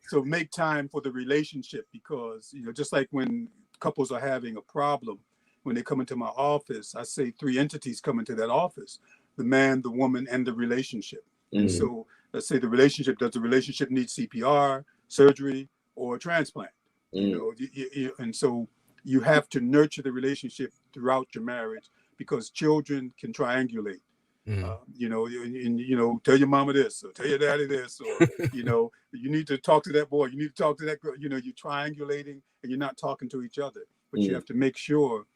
So make time for the relationship, because, just like when couples are having a problem, when they come into my office, I say 3 entities come into that office: the man, the woman, and the relationship. Mm-hmm. And so let's say does the relationship need CPR, surgery, or a transplant? Mm-hmm. And so you have to nurture the relationship throughout your marriage, because children can triangulate. Mm-hmm. Tell your mama this, or tell your daddy this, or, you need to talk to that boy, you need to talk to that girl. You're triangulating and you're not talking to each other. But you have to make sure,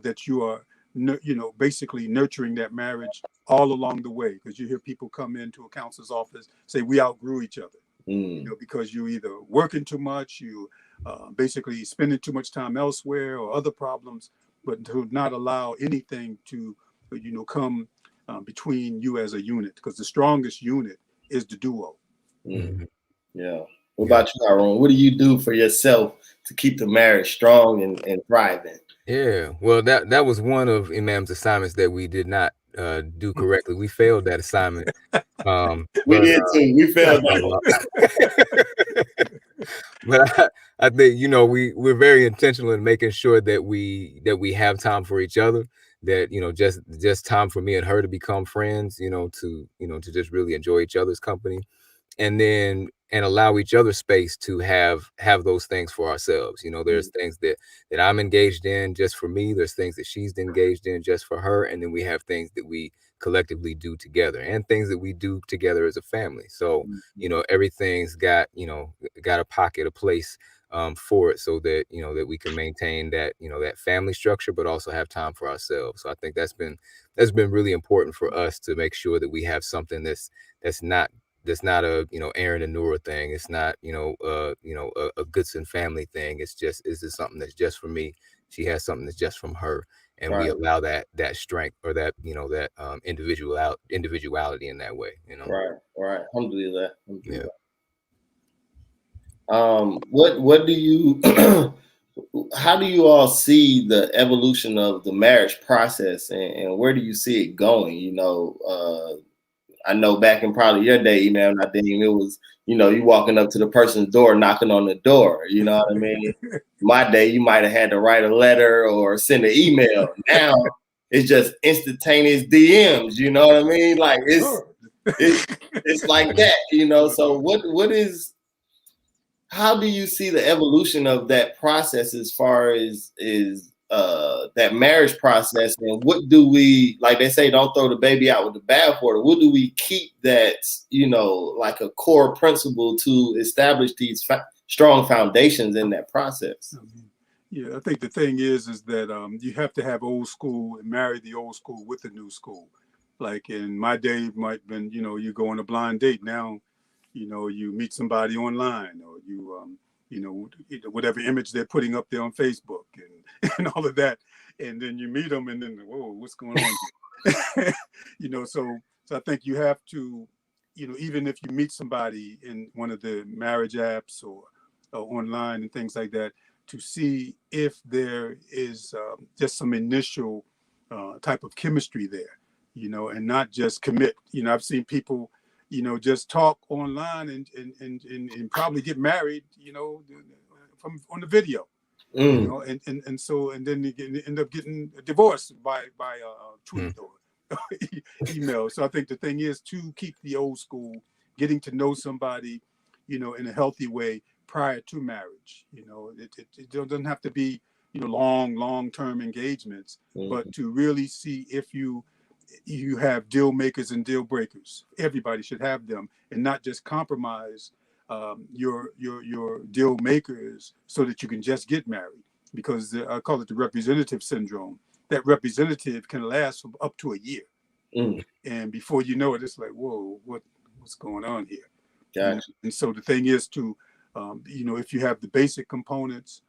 that you are, basically nurturing that marriage all along the way. Because you hear people come into a counselor's office say, we outgrew each other. Because you either working too much, you basically spending too much time elsewhere, or other problems, but to not allow anything to, come between you as a unit, because the strongest unit is the duo. Mm-hmm. Yeah. What about you, Aaron? What do you do for yourself to keep the marriage strong and thriving? Yeah, well, that was one of Imam's assignments that we did not do correctly. We failed that assignment. We did too. We failed that. But I think we're very intentional in making sure that we have time for each other. That just time for me and her to become friends. To just really enjoy each other's company, and allow each other space to have those things for ourselves. There's things that I'm engaged in just for me. There's things that she's engaged in just for her. And then we have things that we collectively do together, and things that we do together as a family. So, everything's got a pocket, a place for it, so that, that we can maintain that, that family structure, but also have time for ourselves. So I think that's been really important for us, to make sure that we have something that's not a Aaron and Nora thing. It's not a Goodson family thing. It's just something that's just for me. She has something that's just from her, and we allow that strength, or that that individuality in that way. Right. Alhamdulillah. Yeah. What do you how do you all see the evolution of the marriage process, and where do you see it going? I know back in probably your day, Imam Nadim, it was, you walking up to the person's door, knocking on the door. You know what I mean? My day, you might have had to write a letter or send an email. Now it's just instantaneous DMs. You know what I mean? Like it's like that. So how do you see the evolution of that process, as far as that marriage process, and what do we, like they say, don't throw the baby out with the bathwater? What do we keep that, like a core principle to establish these strong foundations in that process. Yeah, I think the thing is that you have to have old school and marry the old school with the new school. Like in my day, it might have been, you go on a blind date. Now, you meet somebody online, or whatever image they're putting up there on Facebook and all of that. And then you meet them and then, whoa, what's going on here? So I think you have to, even if you meet somebody in one of the marriage apps or online and things like that, to see if there is just some initial type of chemistry there, and not just commit. I've seen people, just talk online and probably get married, from on the video, and so then you end up getting divorced by tweet or email. So I think the thing is to keep the old school, getting to know somebody, in a healthy way prior to marriage. It doesn't have to be, long-term engagements, but to really see if you have deal makers and deal breakers. Everybody should have them, and not just compromise your deal makers so that you can just get married, because I call it the representative syndrome. That representative can last for up to a year. And before you know it, it's like, whoa, what's going on here? Gotcha. And so the thing is to, if you have the basic components,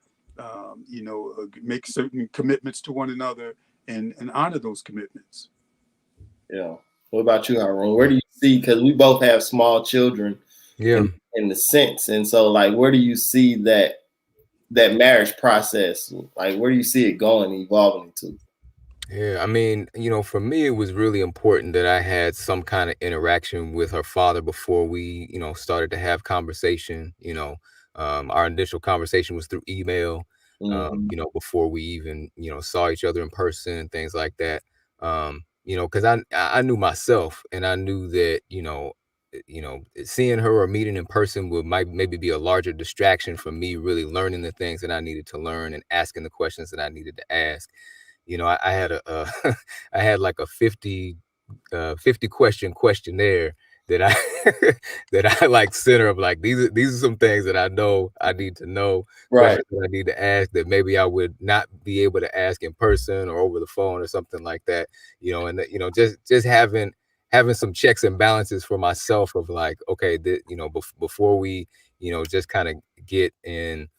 make certain commitments to one another and honor those commitments. Yeah. What about you, Haroon? Where do you see, because we both have small children, in the sense, and so like, where do you see that marriage process? Like, where do you see it going, evolving into? Yeah, I mean, for me, it was really important that I had some kind of interaction with her father before we, started to have conversation. Our initial conversation was through email, before we even, saw each other in person, things like that. Because I knew myself, and I knew that, seeing her or meeting in person might maybe be a larger distraction from me really learning the things that I needed to learn and asking the questions that I needed to ask. I had I had like a 50 question questionnaire that I that I like center of, like, these are some things that I know I need to know, Right. questions that I need to ask that maybe I would not be able to ask in person or over the phone or something like that. And just having some checks and balances for myself of like, okay, before we, just kind of get in,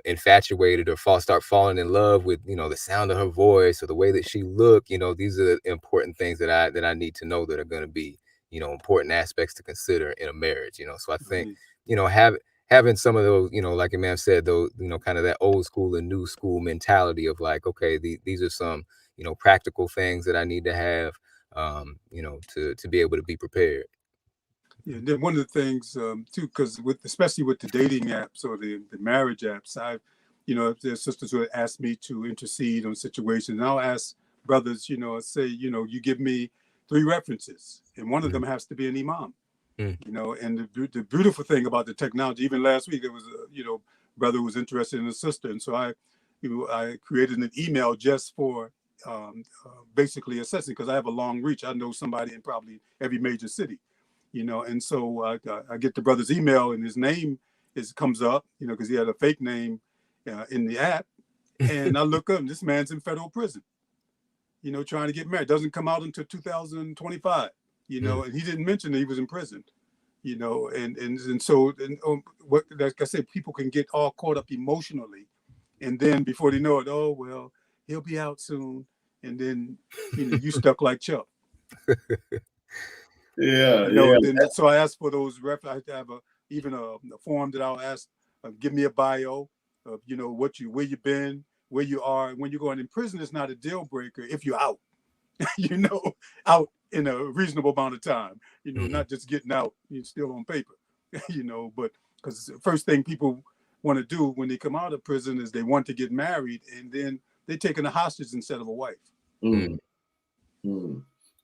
infatuated or start falling in love with, the sound of her voice or the way that she looked. These are the important things that I need to know that are going to be, important aspects to consider in a marriage. So I think, having some of those, like Imam said, those, kind of that old school and new school mentality of like, okay, these are some, practical things that I need to have, to be able to be prepared. Yeah, then one of the things too, because especially with the dating apps or the marriage apps, if there's sisters who ask me to intercede on situations, and I'll ask brothers, say, you give me 3 references, and one of them has to be an imam. And the beautiful thing about the technology, even last week, there was a brother who was interested in a sister, and so I created an email just for basically assessing, because I have a long reach. I know somebody in probably every major city. And so I get the brother's email, and his name comes up, because he had a fake name in the app. And I look up, and this man's in federal prison, trying to get married. Doesn't come out until 2025, and he didn't mention that he was in prison, and so what, like I said, people can get all caught up emotionally. And then before they know it, oh, well, he'll be out soon. And then, you stuck like Chuck. Yeah. So I asked for those I have to have even a form that I'll ask, give me a bio of, where you've been, where you are. And when you're going in prison, it's not a deal breaker if you're out, out in a reasonable amount of time, not just getting out, you're still on paper, but because the first thing people want to do when they come out of prison is they want to get married, and then they're taking a hostage instead of a wife.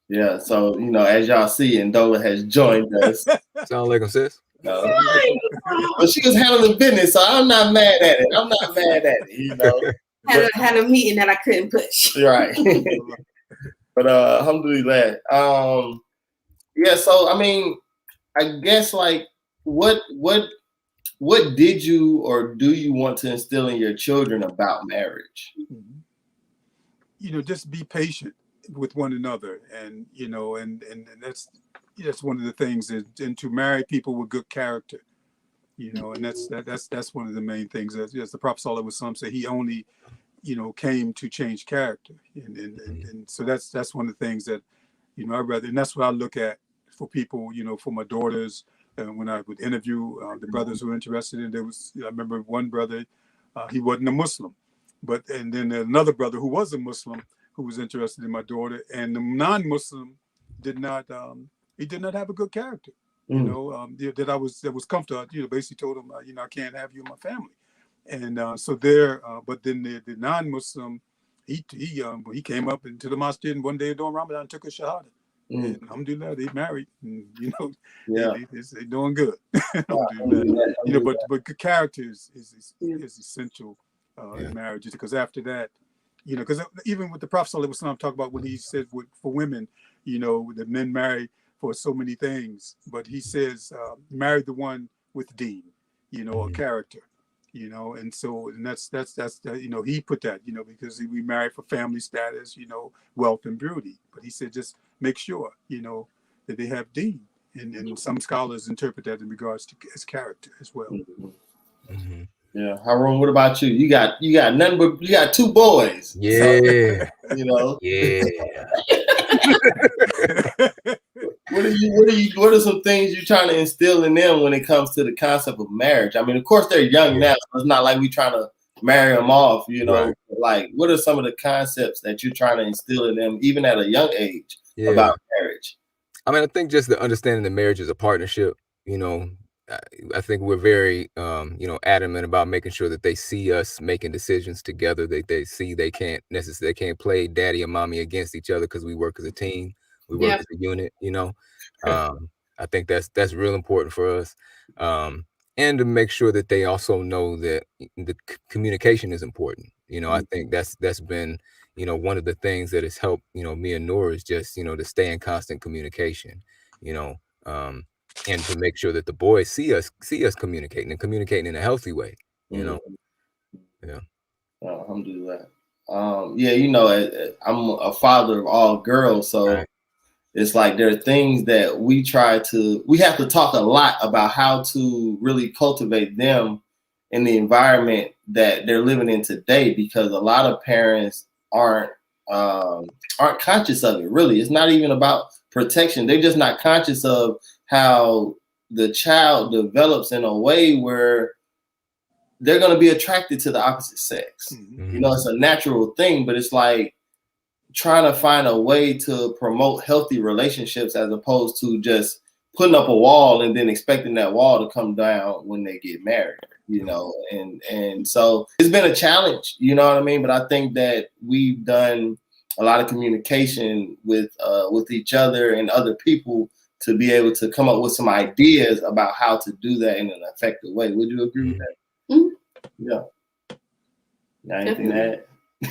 Yeah, so as y'all see, Ndola has joined us. Sound like him, sis? But she was handling business, so I'm not mad at it. Had a meeting that I couldn't push. Right. But alhamdulillah. Yeah, so I mean, I guess like what what did you or do you want to instill in your children about marriage? You know, just be patient with one another, and you know, and that's one of the things, is, and to marry people with good character, you know, and that's one of the main things. As the Prophet Sallallahu Alaihi Wasallam said, he only, you know, came to change character, and so that's one of the things that, you know, and that's what I look at for people, you know, for my daughters. When I would interview the brothers who were interested in, I remember one brother, he wasn't a Muslim, and then another brother who was a Muslim who was interested in my daughter, and the non-Muslim did not have a good character, you know, that was comfortable. You know, basically told him, you know, I can't have you in my family, and so there. But then the non-Muslim, he came up into the mosque and one day during Ramadan took a shahada. And alhamdulillah, they married, and, you know, they're doing good. You know, but good character is essential in marriages, because after that, you know, because even with the Prophet Sallallahu Alaihi Wasallam talk about when he said for women, you know, that men marry for so many things, but he says marry the one with deen, you know, a character, you know, and so that's you know, he put that, you know, because we marry for family status, you know, wealth and beauty, but he said just make sure, you know, that they have deen, and some scholars interpret that in regards to as character as well. Yeah, Harun, what about you? You got nothing but you got two boys. Yeah, so, you know. Yeah. What are some things you're trying to instill in them when it comes to the concept of marriage? I mean, of course they're young now, so it's not like we trying to marry them off, you know. Right. Like, what are some of the concepts that you're trying to instill in them, even at a young age, about marriage? I mean, I think just the understanding that marriage is a partnership, you know. I think we're very, you know, adamant about making sure that they see us making decisions together. They see they can't play daddy and mommy against each other, because we work as a team, we work as a unit, you know. I think that's real important for us, and to make sure that they also know that the communication is important. You know, I think that's been, you know, one of the things that has helped, you know, me and Noor, is just, you know, to stay in constant communication, you know. And to make sure that the boys see us communicating in a healthy way, you know. Yeah. Alhamdulillah. Yeah, you know, I'm a father of all girls, so it's like there are things that we have to talk a lot about how to really cultivate them in the environment that they're living in today, because a lot of parents aren't conscious of it. Really, it's not even about protection. They're just not conscious of how the child develops in a way where they're going to be attracted to the opposite sex. You know, it's a natural thing, but it's like trying to find a way to promote healthy relationships, as opposed to just putting up a wall and then expecting that wall to come down when they get married, you know. And so it's been a challenge, you know what I mean? But I think that we've done a lot of communication with each other and other people to be able to come up with some ideas about how to do that in an effective way. Would you agree with that? Yeah. Got anything to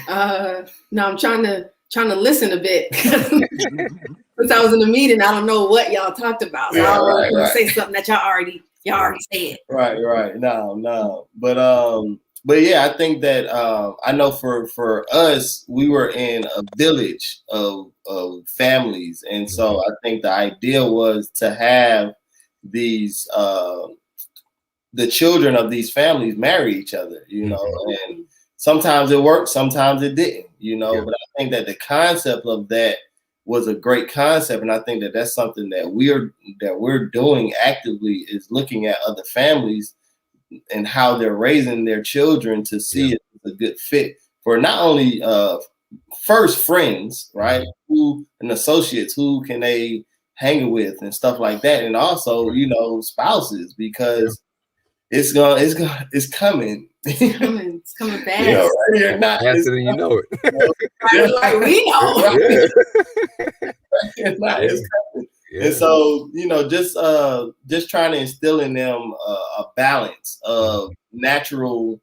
add? No, I'm trying to listen a bit. Since I was in the meeting, I don't know what y'all talked about. So I don't want to say something that y'all already said. Right. No. But yeah, I think that I know for us, we were in a village of families, and so I think the idea was to have these the children of these families marry each other, you know, and sometimes it worked, sometimes it didn't, you know. But I think that the concept of that was a great concept, and I think that that's something that we're doing actively, is looking at other families and how they're raising their children to see it as a good fit for not only first friends, right, who and associates, who can they hang with and stuff like that, and also, you know, spouses, because it's coming. It's coming fast. You know, right here, not faster than you know it. Right, we know. It's coming. And so, you know, just trying to instill in them a balance of natural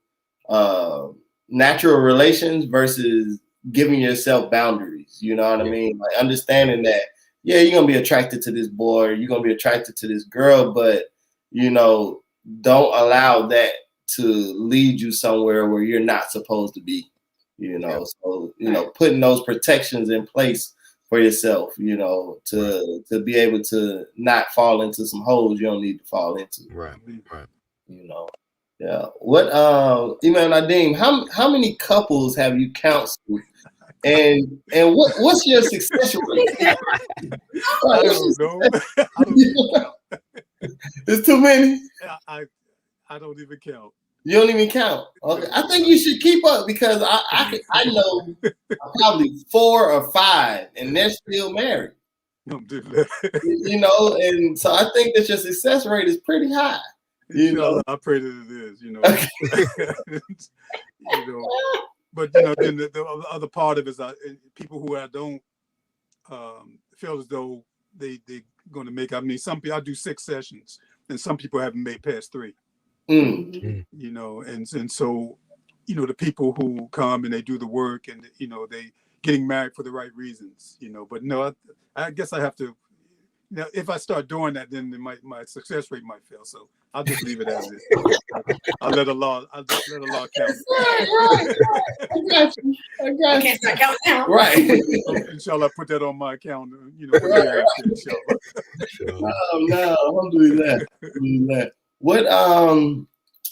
relations versus giving yourself boundaries. You know what I mean? Like understanding that, yeah, you're gonna be attracted to this boy, you're gonna be attracted to this girl, but you know, don't allow that to lead you somewhere where you're not supposed to be, you know. So, you know, putting those protections in place for yourself, you know, to be able to not fall into some holes you don't need to fall into. Right. You know. Yeah. What Imam Nadim, how many couples have you counseled? And what's your success rate? I don't know. I don't even count. There's too many. I don't even count. You don't even count. Okay, I think you should keep up because I know probably 4 or 5, and they're still married. You know, and so I think that your success rate is pretty high. You know, I pray that it is. You know, you know. But you know, then the other part of it is people who I don't feel as though they're going to make. I mean, some people I do 6 sessions, and some people haven't made past 3. You know, and so, you know, the people who come and they do the work, and you know, they getting married for the right reasons. You know, but no, I guess I have to. Now, if I start doing that, then my success rate might fail. So I'll just leave it as is. I'll let Allah count. Right. I got you. I can't start counting now. Right. Inshallah, put that on my account. You know, the year after, inshallah. No, alhamdulillah. What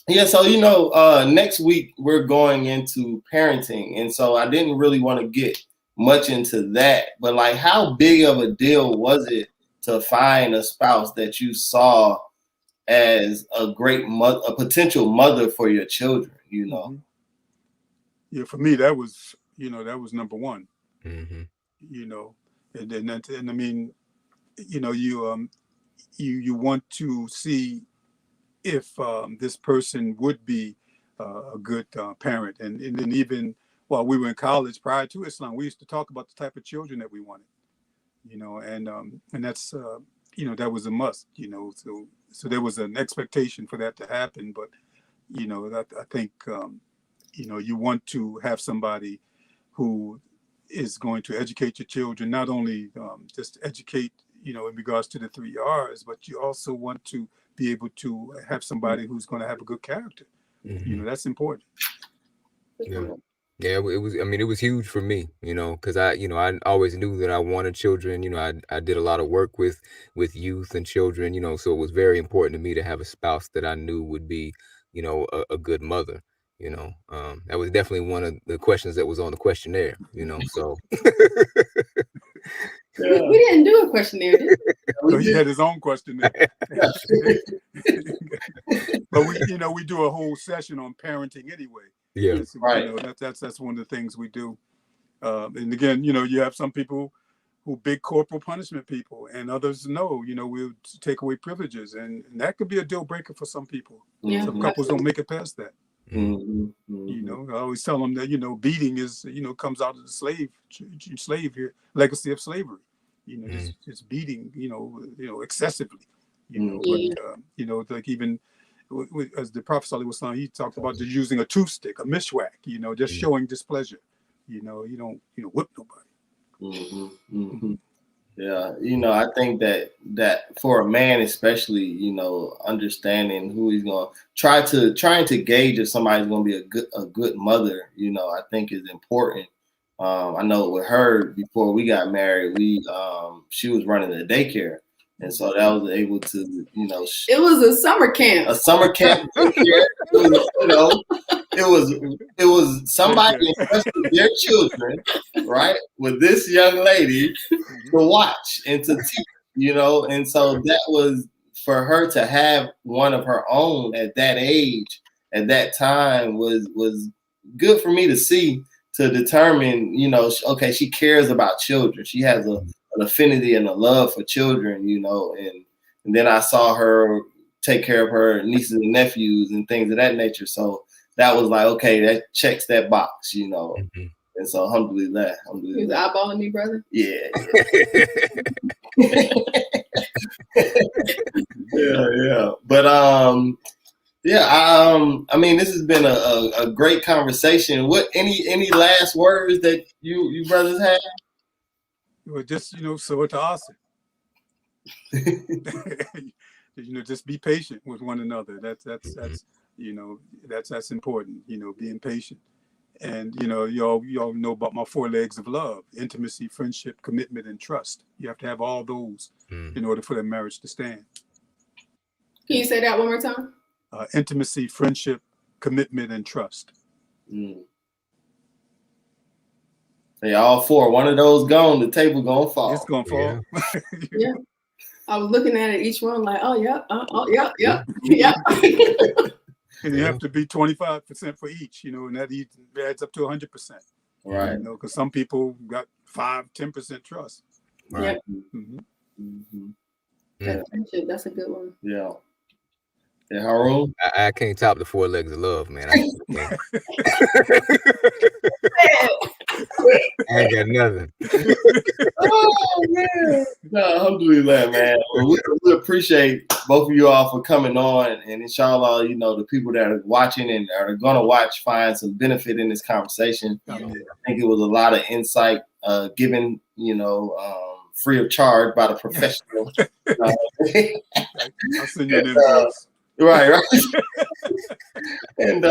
yeah, so you know, next week we're going into parenting, and so I didn't really want to get much into that, but like, how big of a deal was it to find a spouse that you saw as a great mother, a potential mother for your children, you know? Yeah, for me, that was, you know, that was number one. You know, and I mean, you know, you want to see if this person would be a good parent, and then even while we were in college prior to Islam, we used to talk about the type of children that we wanted. You know, and that's you know, that was a must. You know, so there was an expectation for that to happen. But you know, that I think you know, you want to have somebody who is going to educate your children, not only just educate, you know, in regards to the 3 R's, but you also want to be able to have somebody who's going to have a good character. You know, that's important. Yeah, it was. I mean, it was huge for me, you know, because I always knew that I wanted children. You know, I did a lot of work with youth and children, you know, so it was very important to me to have a spouse that I knew would be, you know, a good mother. You know, that was definitely one of the questions that was on the questionnaire. You know, so. We didn't do a questionnaire, did we? So he had his own questionnaire. But we do a whole session on parenting anyway. Yeah, right. You know, that's one of the things we do. And again, you know, you have some people who big corporal punishment people, and others no. You know, we'll take away privileges, and that could be a deal breaker for some people. Some couples don't make it past that. You know, I always tell them that, you know, beating is, you know, comes out of the slave here legacy of slavery. You know, just beating, you know, excessively. You know, but you know, like even as the Prophet ﷺ, he talked about just using a toothstick, a mishwak. You know, just showing displeasure. You know, you don't, you know, whip nobody. Yeah, you know, I think that for a man especially, you know, understanding who he's going to trying to gauge if somebody's going to be a good mother, you know, I think is important. I know with her before we got married, she was running a daycare, and so that was able to, you know, it was a summer camp. Daycare. You know, it was somebody entrusted their children, right, with this young lady to watch and to teach, you know, and so that was for her to have one of her own at that age, at that time was good for me to see, to determine, you know, okay, she cares about children. She has an affinity and a love for children, you know, and then I saw her take care of her nieces and nephews and things of that nature. So that was like, okay, that checks that box, you know. And so alhamdulillah. You was eyeballing me, brother? Yeah. Yeah. But I mean, this has been a great conversation. What any last words that you brothers have? Well, just, you know, so to us. just be patient with one another. That's that's important. Being patient. And you all know about my 4 legs of love: intimacy, friendship, commitment, and trust. You have to have all those in order for the marriage to stand. Can you say that one more time? Intimacy, friendship, commitment, and trust. Hey, all 4. One of those gone, the table gonna fall. It's gonna fall. Yeah. I was looking at it, each one like, oh yeah, yeah. And you have to be 25% for each, and that adds up to 100%. Right. Because some people got 5-10% trust. Right. That's a good one. Yeah. Yeah, Haroon? I can't top the 4 legs of love, man. I ain't got nothing. Oh man. No, alhamdulillah, man. Well, we appreciate both of you all for coming on, and inshallah, the people that are watching and are gonna watch find some benefit in this conversation. I think it was a lot of insight given, free of charge by the professional. I'll send you an invoice. Right. And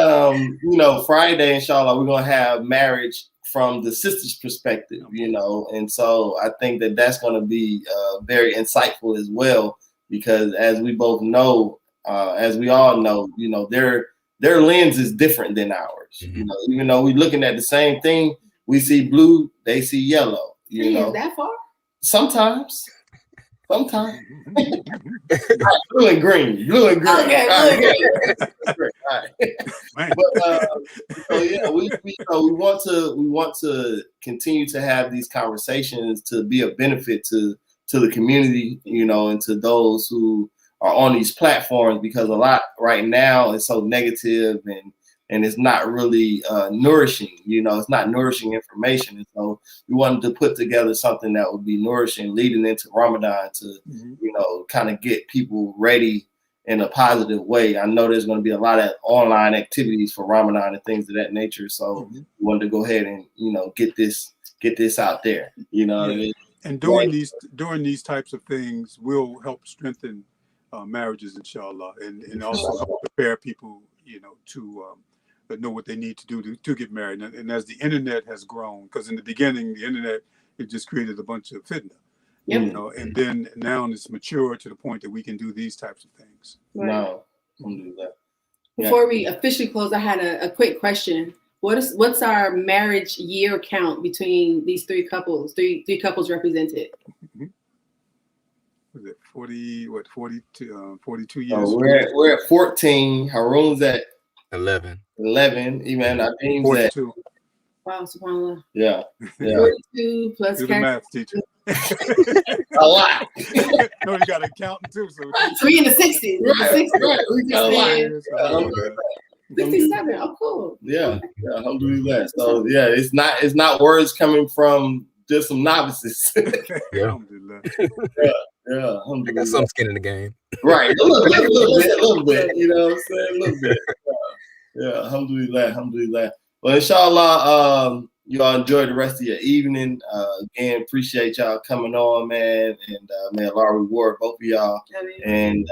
Friday, inshallah, we're gonna have marriage from the sister's perspective, and so I think that that's going to be very insightful as well, because as we both know, as we all know, their lens is different than ours. Even though we're looking at the same thing, we see blue, they see yellow. Is that far? Sometimes. Blue and green. Okay, But we want to continue to have these conversations to be a benefit to the community, and to those who are on these platforms, because a lot right now is so negative and it's not really nourishing. It's not nourishing information. And so we wanted to put together something that would be nourishing leading into Ramadan to, kind of get people ready in a positive way. I know there's going to be a lot of online activities for Ramadan and things of that nature. So we wanted to go ahead and, get this out there. What I mean? And doing these types of things will help strengthen marriages, inshallah, and also help prepare people, to know what they need to do to get married. And as the internet has grown, because in the beginning, the internet, it just created a bunch of fitna, and then now it's mature to the point that we can do these types of things. Right. No, don't do that. Before we officially close, I had a quick question. What's our marriage year count between these 3 couples? Three couples represented. Was it 42 years? We're at 14. Haroon's at 11. Even Nadim's 42. Wow, subhanAllah. Yeah. 42 plus. Do the math, teacher. A lot. No, you got an accountant too. So we in the 60s. Right. We got a lot. 67. Oh, cool. Yeah. Alhamdulillah. So yeah, it's not words coming from just some novices. Yeah. Alhamdulillah. I got some skin in the game. Right. A little bit. You know what I'm saying? A little bit. Yeah. Alhamdulillah. Well, inshallah, you all enjoy the rest of your evening. Again, appreciate y'all coming on, man. And may Allah reward both of y'all. And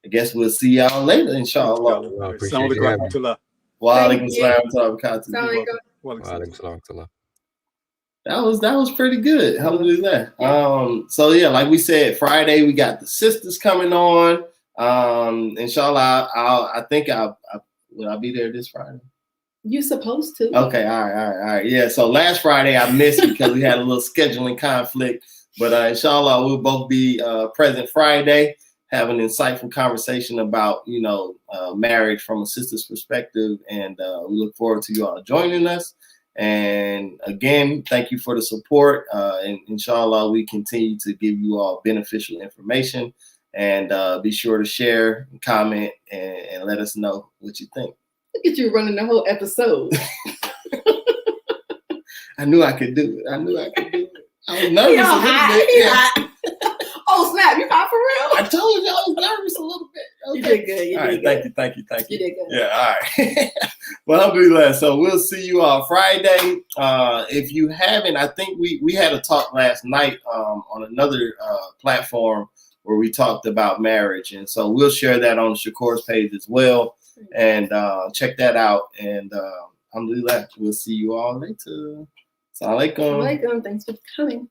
I guess we'll see y'all later, inshallah. Assalamu alaikum. Wa alaikum assalam wa Wa That was pretty good. Alhamdulillah. So yeah, like we said, Friday we got the sisters coming on. Inshallah, I think will I be there this Friday? You're supposed to. Okay, all right. Yeah, so last Friday I missed because we had a little scheduling conflict. But inshallah, we'll both be present Friday, have an insightful conversation about, marriage from a sister's perspective. And we look forward to you all joining us. And again, thank you for the support. And inshallah, we continue to give you all beneficial information. And be sure to share, comment, and let us know what you think. Look at you running the whole episode. I knew I could do it. I was nervous a little bit. Oh, snap. You hot for real? I told you I was nervous a little bit. Okay. You did good. All right, thank you. You did good. Yeah, all right. Well, alhamdulillah. So we'll see you all Friday. If you haven't, I think we had a talk last night on another platform where we talked about marriage. And so we'll share that on the Shakur's page as well. And check that out. And alhamdulillah, we'll see you all later. Assalamu alaikum. Thanks for coming.